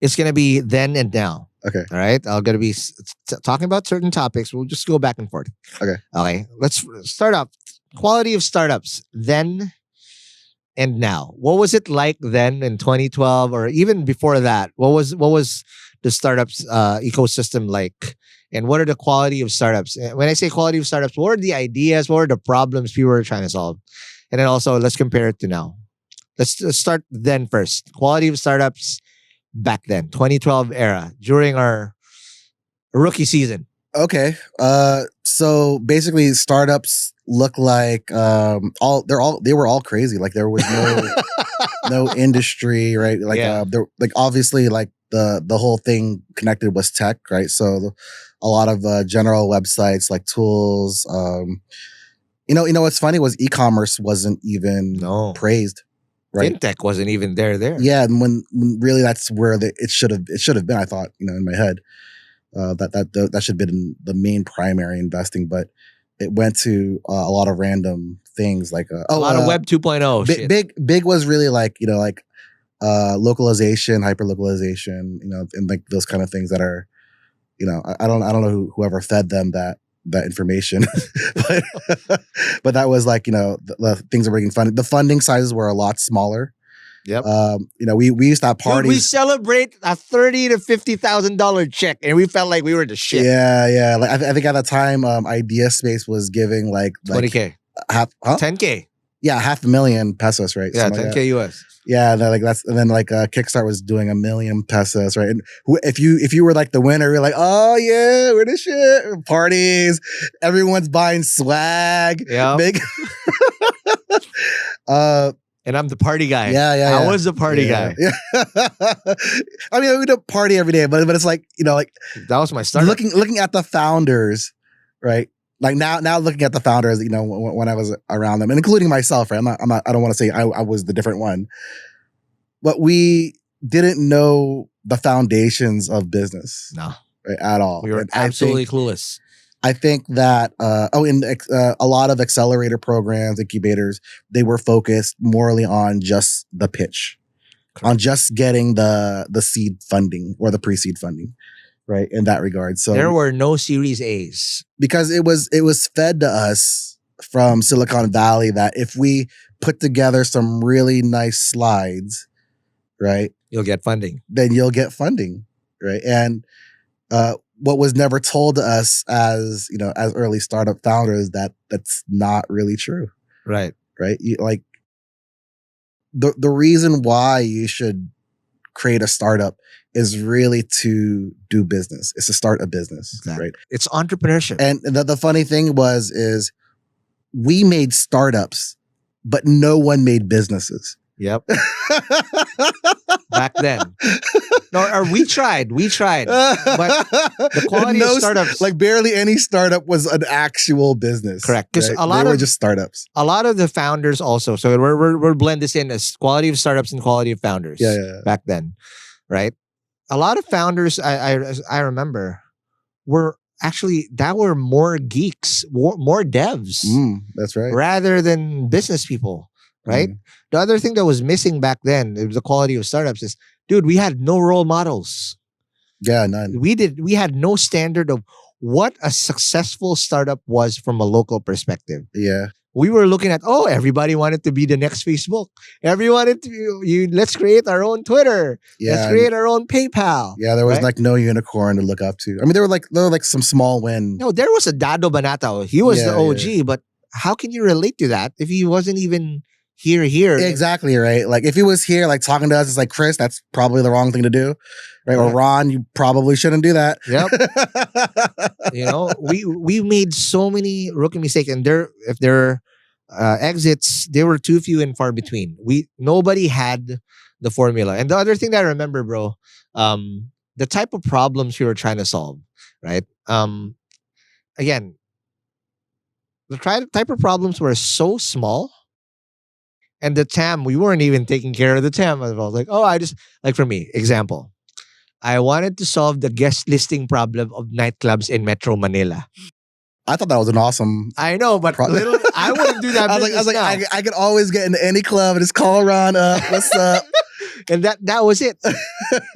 It's gonna be then and now. Okay. All right. I'm gonna be talking about certain topics. We'll just go back and forth. Okay. Okay. Let's start off. Quality of startups then and now. What was it like then in 2012 or even before that? What was the startups ecosystem like? And what are the quality of startups? When I say quality of startups, what are the ideas? What are the problems people are trying to solve? And then also let's compare it to now. Let's start then first. Quality of startups back then, 2012 era, during our rookie season. Okay. So basically, startups look like they were all crazy. Like there was no industry, right? Like there, like obviously like the whole thing connected was tech, right? So a lot of general websites like tools. You know what's funny was e-commerce wasn't even praised. Right. FinTech wasn't even there. Yeah, and when really that's where it should have been. I thought, in my head, that should have been the main primary investing, but it went to a lot of random things like a lot of Web 2.0. Big was really like localization, hyper localization, and like those kind of things that are, I don't know whoever fed them that information, but that was like the things that were getting funded. The funding sizes were a lot smaller. Yep. We used to have parties. Dude, we celebrate a $30,000 to $50,000 check, and we felt like we were the shit. Yeah. Like I think at the time, Idea Space was giving like $20K, $10K. Yeah, $500,000 right? Yeah, $10K US. Yeah, and then Kickstart was doing $1 million pesos, right? And if you were like the winner, you're like, oh yeah, we're the shit. Parties, everyone's buying swag. Yeah. And I'm the party guy. Yeah. I was the party guy. Yeah. I mean, we don't party every day, but it's like that was my start. Looking at the founders, right? Like now looking at the founders, when I was around them, and including myself, right? I don't want to say I was the different one, but we didn't know the foundations of business. No. Right, at all. We were absolutely clueless. I think that, a lot of accelerator programs, incubators, they were focused morely on just the pitch, on just getting the seed funding or the pre-seed funding. Right, in that regard. So there were no Series A's because it was fed to us from Silicon Valley that if we put together some really nice slides, right, you'll get funding. Then you'll get funding, right? And what was never told to us as early startup founders that's not really true, right? Like the reason why you should create a startup is really to do business. It's to start a business, exactly. Right? It's entrepreneurship. And the funny thing is we made startups, but no one made businesses. Yep. Back then. No, or we tried, but the quality of startups, like barely any startup was an actual business. Correct. Because they were just startups. A lot of the founders also. So we're blend this in as quality of startups and quality of founders. Yeah. Back then, right? A lot of founders, I remember, were more geeks, more devs. That's right. Rather than business people, right? The other thing that was missing back then, the quality of startups is, dude, we had no role models. Yeah, none. We had no standard of what a successful startup was from a local perspective. Yeah. We were looking at, everybody wanted to be the next Facebook. Everyone wanted to let's create our own Twitter. Yeah, let's create our own PayPal. Yeah, there was like no unicorn to look up to. I mean, there were like some small win. No, there was a Dado Banatao. He was the OG, but how can you relate to that if he wasn't even here? Exactly, right? Like if he was here, like talking to us, it's like, Chris, that's probably the wrong thing to do. Right? Or Ron, you probably shouldn't do that. Yep. We made so many rookie mistakes, and if there exits, they were too few and far between. Nobody had the formula. And the other thing that I remember, bro, the type of problems we were trying to solve, right? Again, the type of problems were so small. And the TAM, we weren't even taking care of the TAM. I was like, for me, example, I wanted to solve the guest listing problem of nightclubs in Metro Manila. I thought that was an awesome. I know, but I wouldn't do that. I was like, I could always get into any club and just call Ron up. What's up? And that was it. And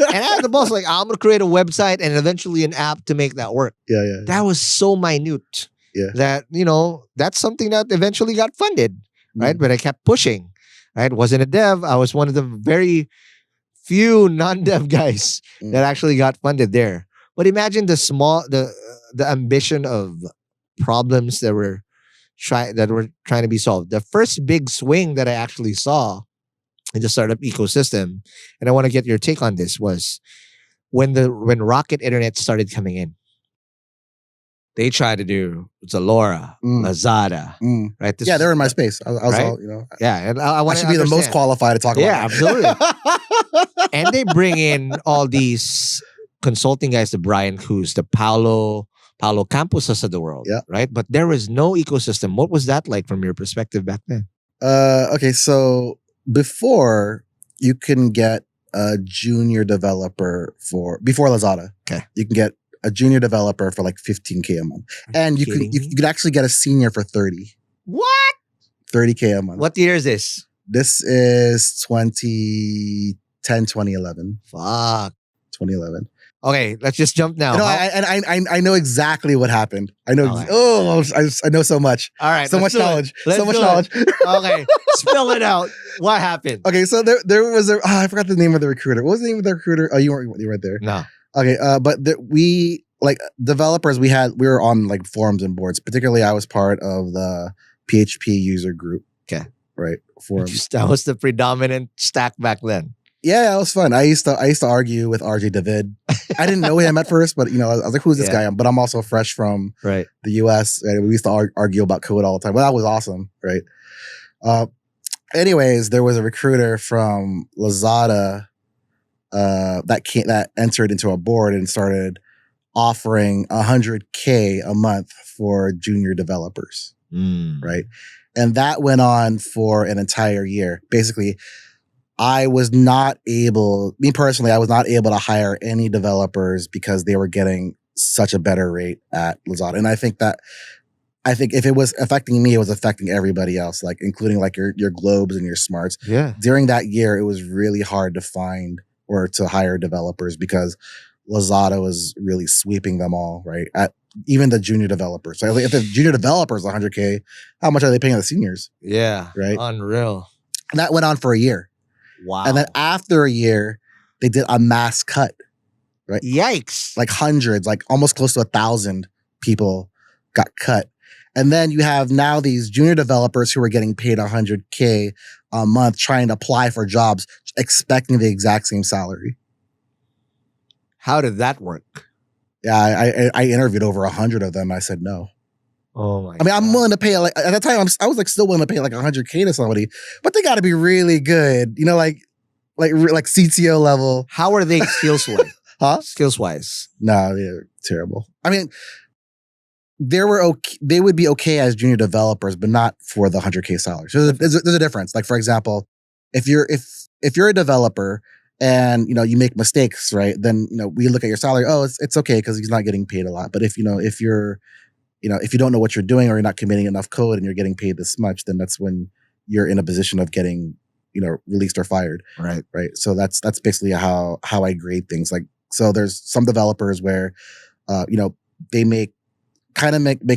I had the boss like, I'm gonna create a website and eventually an app to make that work. Yeah. That was so minute. Yeah. That, that's something that eventually got funded, right? But I kept pushing, right? Wasn't a dev. I was one of the very few non-dev guys that actually got funded there. But imagine the ambition of problems that were trying to be solved. The first big swing that I actually saw in the startup ecosystem, and I want to get your take on this, was when Rocket Internet started coming in. They tried to do Zalora, Lazada, right? They were in my space. I was right? all, Yeah, and I should be the most qualified to talk about. Yeah, absolutely. And they bring in all these consulting guys, the Brian Cruz, the Paulo Campuses of the world, right? But there was no ecosystem. What was that like from your perspective back then? Okay, so before you can get a junior developer before Lazada, you can get a junior developer for like $15K a month, and you could actually get a senior for 30. What? 30K a month. What year is this? This is 2010, 2011. Fuck. 2011. Okay, let's just jump now. I know exactly what happened. I know. I know so much. All right, so much knowledge. So much knowledge. Okay, spill it out. What happened? Okay, so there was I forgot the name of the recruiter. What was the name of the recruiter? Oh, you weren't there. No. Okay, but we like developers. We were on like forums and boards. Particularly, I was part of the PHP user group. Okay, right. Forums. That was the predominant stack back then. Yeah, it was fun. I used to argue with RJ David. I didn't know him at first, but I was like, "Who's this guy?" But I'm also fresh from the US, and we used to argue about code all the time. Well, that was awesome, right? Anyways, there was a recruiter from Lazada that entered into a board and started offering $100K a month for junior developers, right? And that went on for an entire year. Basically, I was not able to hire any developers because they were getting such a better rate at Lazada. And I think if it was affecting me, it was affecting everybody else, like including like your Globes and your Smarts. Yeah. During that year, it was really hard to find or to hire developers because Lazada was really sweeping them all, right? At even the junior developers. So if the junior developer is $100K, how much are they paying the seniors? Yeah. Right. Unreal. And that went on for a year. Wow. And then after a year, they did a mass cut, right? Yikes. Like hundreds, like almost close to 1,000 people got cut. And then you have now these junior developers who are getting paid $100K a month trying to apply for jobs, expecting the exact same salary. How did that work? Yeah, I interviewed over 100 of them. I said no. Oh my! I mean, I'm willing to pay like at that time. I was like still willing to pay like $100K to somebody, but they got to be really good, like CTO level. How are they skills wise? Huh? Skills wise? No, they're terrible. I mean, they would be okay as junior developers, but not for the $100K salary. So there's a difference. Like for example, if you're a developer and you make mistakes, right? Then we look at your salary. Oh, it's okay because he's not getting paid a lot. But if you don't know what you're doing or you're not committing enough code and you're getting paid this much, then that's when you're in a position of getting, released or fired. Right. Right. So that's basically how I grade things. Like, so there's some developers where, they make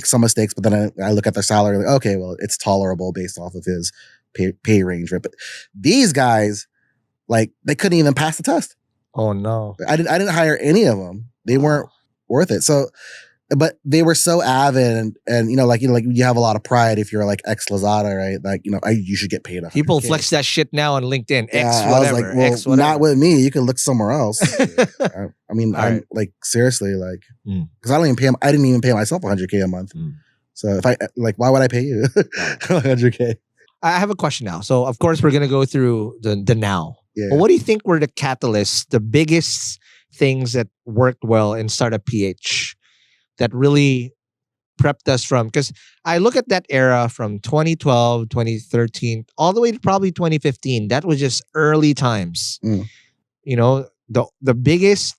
some mistakes, but then I look at their salary, like, okay, well, it's tolerable based off of his pay range. Right. But these guys, like, they couldn't even pass the test. Oh no. I didn't hire any of them. They weren't worth it. So, but they were so avid and you have a lot of pride if you're like ex Lazada, right? Like, you should get paid $100K. People flex that shit now on LinkedIn. Yeah, X I was whatever. like, well, X whatever. not with me. You can look somewhere else. I mean, I'm right. like seriously, like, because I didn't even pay myself $100K a month. So if why would I pay you $100K? I have a question now. So of course we're gonna go through the now. Yeah. But what do you think were the catalysts, the biggest things that worked well in Startup PH that really prepped us from? Because I look at that era from 2012, 2013, all the way to probably 2015. That was just early times. The biggest,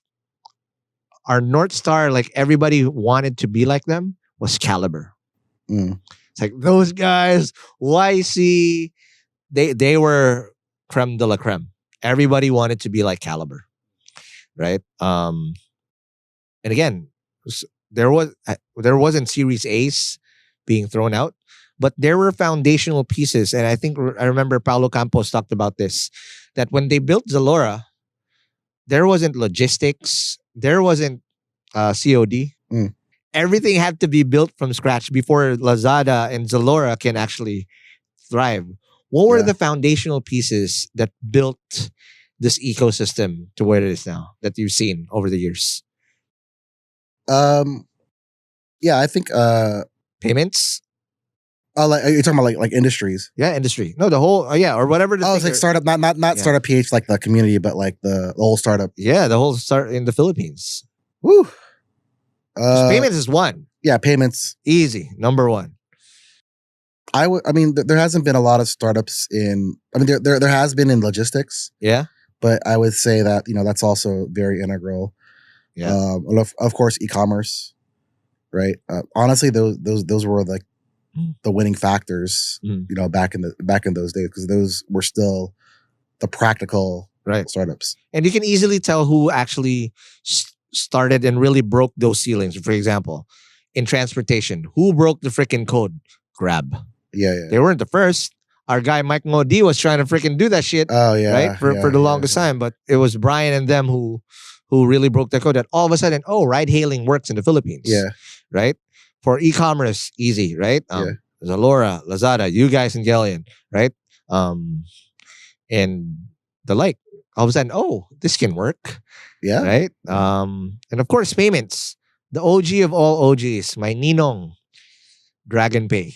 our North Star, like everybody wanted to be like them, was Caliber. It's like those guys, YC, they were creme de la creme. Everybody wanted to be like Caliber, right? And again, there wasn't Series A's being thrown out, but there were foundational pieces, and I think I remember Paulo Campos talked about this, that when they built Zalora, there wasn't logistics, there wasn't COD. Mm. Everything had to be built from scratch before Lazada and Zalora can actually thrive. What were the foundational pieces that built this ecosystem to where it is now that you've seen over the years? Yeah, I think Payments. like you're talking about like industries. Yeah, industry. No, the whole or whatever. It's like startup, not startup PH like the community, but like the whole startup. Yeah, the whole start in the Philippines. Woo. Payments is one. Yeah, payments. Easy. Number one. I mean, there hasn't been a lot of startups in. I mean, there has been in logistics. Yeah. But I would say that that's also very integral. Yeah. Of course, e-commerce, right? Honestly, those were like the winning factors, back in those days, because those were still the practical startups. And you can easily tell who actually started and really broke those ceilings. For example, in transportation, who broke the freaking code? Grab. Yeah. They weren't the first. Our guy Mike Ngodi was trying to freaking do that shit. Oh yeah, right for the longest time. But it was Brian and them who really broke the code. That all of a sudden, ride hailing works in the Philippines. Yeah. Right. For e-commerce, easy. Right. Zalora, Lazada, you guys in Galleon. Right. And the like. All of a sudden, this can work. Yeah. Right. And of course, payments. The OG of all OGs, my Ninong, Dragon Pay.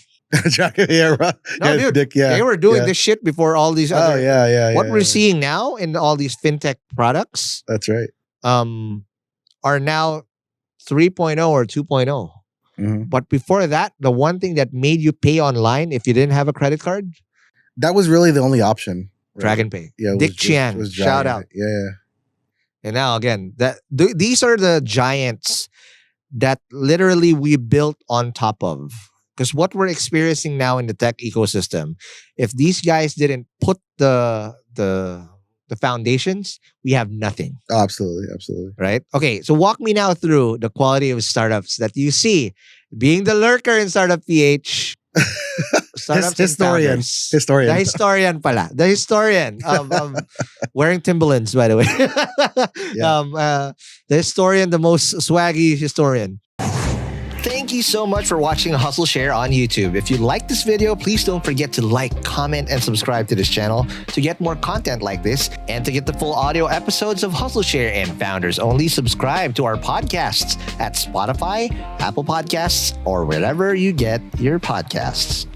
Yeah, right. No, dude, they were doing this shit before all these other. What we're seeing now in all these fintech products, that's right, are now 3.0 or 2.0. Mm-hmm. But before that, the one thing that made you pay online if you didn't have a credit card, that was really the only option. Right? Dragon Pay. Yeah, Dick Chian, shout out. Yeah. And now again, these are the giants that literally we built on top of. Because what we're experiencing now in the tech ecosystem, if these guys didn't put the foundations, we have nothing. Oh, absolutely. Right? Okay, so walk me now through the quality of startups that you see. Being the lurker in Startup PH. Startups historian. The historian pala. The historian of wearing Timberlands, by the way. The historian, the most swaggy historian. Thank you so much for watching Hustleshare on YouTube. If you like this video, please don't forget to like, comment, and subscribe to this channel to get more content like this. And to get the full audio episodes of Hustleshare and Founders Only, subscribe to our podcasts at Spotify, Apple Podcasts, or wherever you get your podcasts.